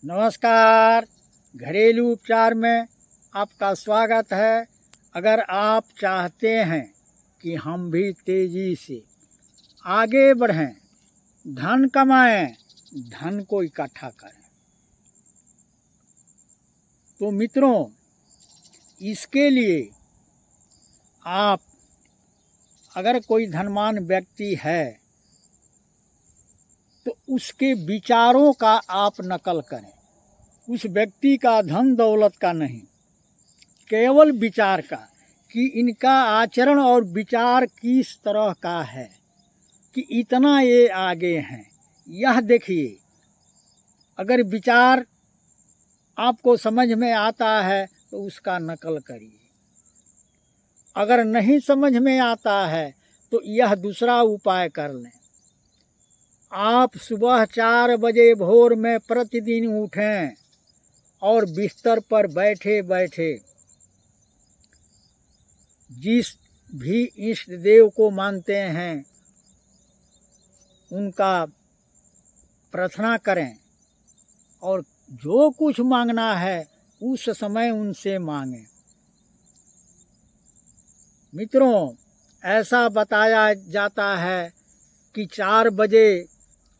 नमस्कार। घरेलू उपचार में आपका स्वागत है। अगर आप चाहते हैं कि हम भी तेज़ी से आगे बढ़ें, धन कमाएं, धन को इकट्ठा करें, तो मित्रों इसके लिए आप अगर कोई धनवान व्यक्ति है तो उसके विचारों का आप नकल करें। उस व्यक्ति का धन दौलत का नहीं, केवल विचार का, कि इनका आचरण और विचार किस तरह का है कि इतना ये आगे हैं। यह देखिए, अगर विचार आपको समझ में आता है तो उसका नकल करिए। अगर नहीं समझ में आता है तो यह दूसरा उपाय कर लें। आप सुबह 4 बजे भोर में प्रतिदिन उठें और बिस्तर पर बैठे बैठे जिस भी इष्ट देव को मानते हैं उनका प्रार्थना करें और जो कुछ मांगना है उस समय उनसे मांगें। मित्रों, ऐसा बताया जाता है कि 4 बजे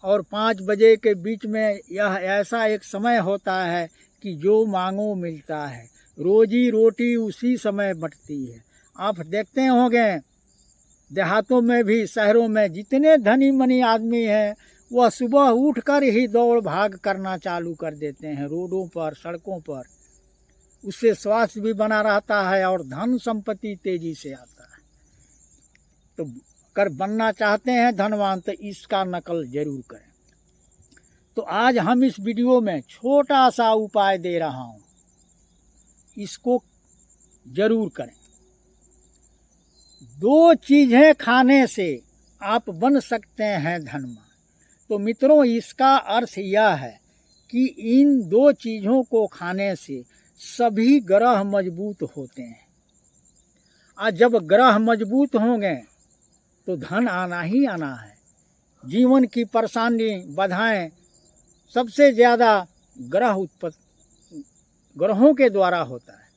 और 5 बजे के बीच में यह ऐसा एक समय होता है कि जो मांगो मिलता है। रोजी रोटी उसी समय बंटती है। आप देखते होंगे देहातों में भी, शहरों में जितने धनी मनी आदमी हैं वह सुबह उठकर ही दौड़ भाग करना चालू कर देते हैं रोडों पर, सड़कों पर। उससे स्वास्थ्य भी बना रहता है और धन संपत्ति तेजी से आता है। तो अगर बनना चाहते हैं धनवान तो इसका नकल जरूर करें। तो आज हम इस वीडियो में छोटा सा उपाय दे रहा हूं, इसको जरूर करें। 2 चीजें खाने से आप बन सकते हैं धनवान। तो मित्रों, इसका अर्थ यह है कि इन 2 चीजों को खाने से सभी ग्रह मजबूत होते हैं। और जब ग्रह मजबूत होंगे तो धन आना ही आना है। जीवन की परेशानी, बाधाएं सबसे ज़्यादा ग्रहों के द्वारा होता है।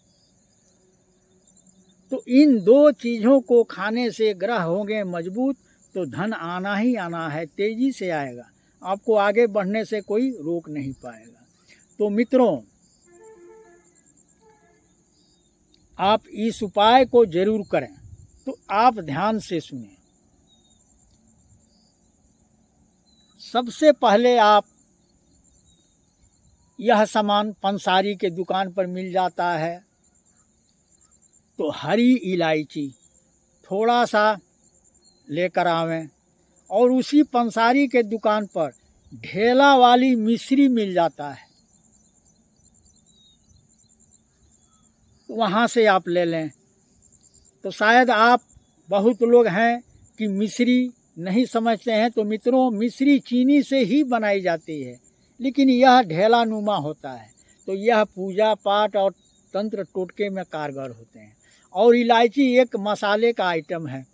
तो इन 2 चीज़ों को खाने से ग्रह होंगे मजबूत तो धन आना ही आना है, तेजी से आएगा। आपको आगे बढ़ने से कोई रोक नहीं पाएगा। तो मित्रों, आप इस उपाय को जरूर करें। तो आप ध्यान से सुनें। सबसे पहले आप यह सामान पंसारी के दुकान पर मिल जाता है, तो हरी इलायची थोड़ा सा लेकर आवें। और उसी पंसारी के दुकान पर ढेला वाली मिश्री मिल जाता है, वहाँ से आप ले लें। तो शायद आप बहुत लोग हैं कि मिश्री नहीं समझते हैं। तो मित्रों, मिश्री चीनी से ही बनाई जाती है, लेकिन यह ढेला नुमा होता है। तो यह पूजा पाठ और तंत्र टोटके में कारगर होते हैं। और इलायची एक मसाले का आइटम है,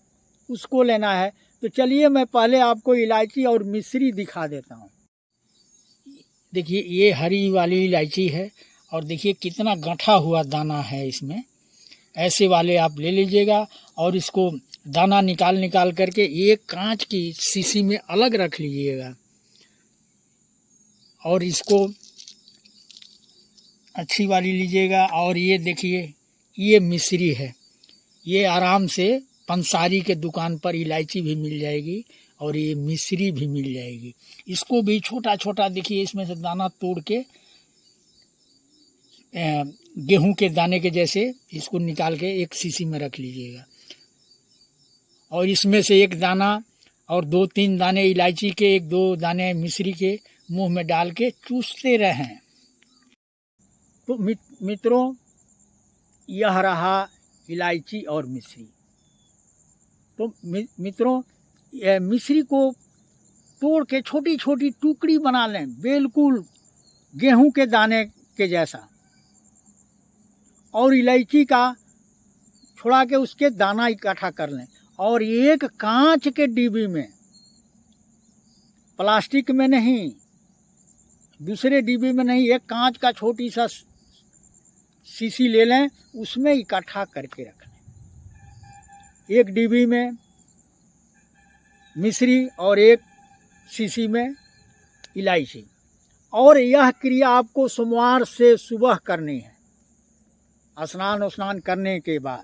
उसको लेना है। तो चलिए मैं पहले आपको इलायची और मिश्री दिखा देता हूँ। देखिए, ये हरी वाली इलायची है और देखिए कितना गंठा हुआ दाना है इसमें। ऐसे वाले आप ले लीजिएगा और इसको दाना निकाल करके एक कांच की शीशी में अलग रख लीजिएगा। और इसको अच्छी वाली लीजिएगा। और ये देखिए, ये मिश्री है। ये आराम से पंसारी के दुकान पर इलायची भी मिल जाएगी और ये मिश्री भी मिल जाएगी। इसको भी छोटा छोटा, देखिए इसमें से दाना तोड़ के गेहूं के दाने के जैसे इसको निकाल के एक शीशी में रख लीजिएगा। और इसमें से एक दाना और 2-3 दाने इलायची के, 1-2 दाने मिश्री के मुंह में डाल के चूसते रहें। तो मित्रों, यह रहा इलायची और मिश्री। तो मित्रों, यह मिश्री को तोड़ के छोटी छोटी टुकड़ी बना लें, बिल्कुल गेहूं के दाने के जैसा। और इलायची का छुड़ा के उसके दाना इकट्ठा कर लें। और एक कांच के डिब्बी में, प्लास्टिक में नहीं, दूसरे डिब्बे में नहीं, एक कांच का छोटी सा शीशी ले लें, उसमें इकट्ठा करके रख लें। एक डिब्बी में मिश्री और एक शीशी में इलायची। और यह क्रिया आपको सोमवार से सुबह करनी है। स्नान करने के बाद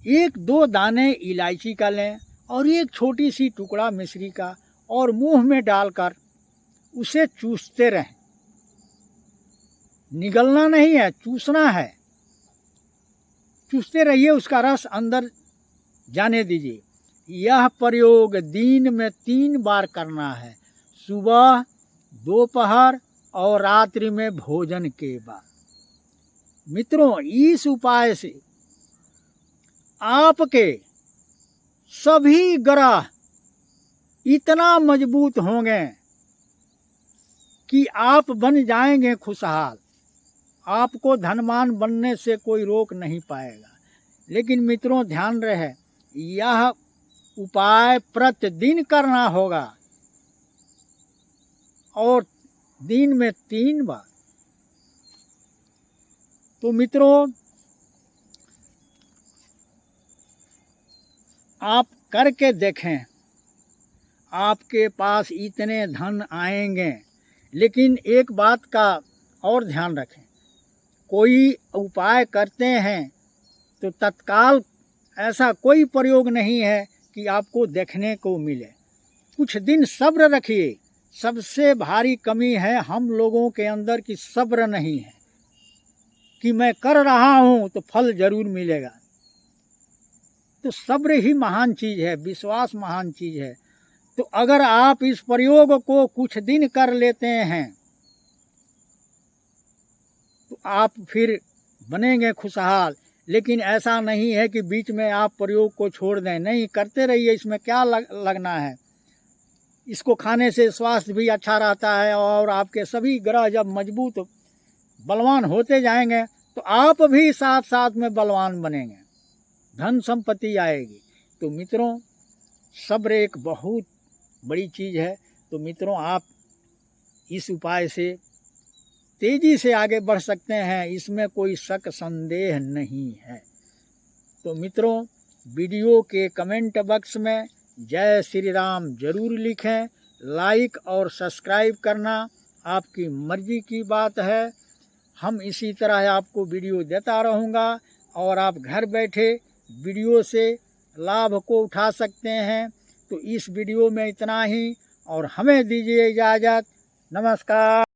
1-2 दाने इलायची का लें और एक छोटी सी टुकड़ा मिश्री का, और मुंह में डालकर उसे चूसते रहें। निगलना नहीं है, चूसना है। चूसते रहिए, उसका रस अंदर जाने दीजिए। यह प्रयोग दिन में 3 बार करना है, सुबह, दोपहर और रात्रि में भोजन के बाद। मित्रों, इस उपाय से आपके सभी ग्रह इतना मजबूत होंगे कि आप बन जाएंगे खुशहाल। आपको धनवान बनने से कोई रोक नहीं पाएगा। लेकिन मित्रों, ध्यान रहे, यह उपाय प्रतिदिन करना होगा और दिन में 3 बार। तो मित्रों, आप करके देखें, आपके पास इतने धन आएंगे। लेकिन एक बात का और ध्यान रखें, कोई उपाय करते हैं तो तत्काल ऐसा कोई प्रयोग नहीं है कि आपको देखने को मिले। कुछ दिन सब्र रखिए। सबसे भारी कमी है हम लोगों के अंदर कि सब्र नहीं है, कि मैं कर रहा हूँ तो फल जरूर मिलेगा। तो सब्र ही महान चीज़ है, विश्वास महान चीज़ है। तो अगर आप इस प्रयोग को कुछ दिन कर लेते हैं तो आप फिर बनेंगे खुशहाल। लेकिन ऐसा नहीं है कि बीच में आप प्रयोग को छोड़ दें, नहीं, करते रहिए। इसमें क्या लगना है। इसको खाने से स्वास्थ्य भी अच्छा रहता है और आपके सभी ग्रह जब मजबूत बलवान होते जाएंगे तो आप भी साथ साथ में बलवान बनेंगे, धन संपत्ति आएगी। तो मित्रों, सब्र एक बहुत बड़ी चीज़ है। तो मित्रों, आप इस उपाय से तेजी से आगे बढ़ सकते हैं, इसमें कोई शक संदेह नहीं है। तो मित्रों, वीडियो के कमेंट बॉक्स में जय श्री राम जरूर लिखें। लाइक और सब्सक्राइब करना आपकी मर्जी की बात है। हम इसी तरह आपको वीडियो देता रहूँगा और आप घर बैठे वीडियो से लाभ को उठा सकते हैं। तो इस वीडियो में इतना ही और हमें दीजिए इजाज़त। नमस्कार।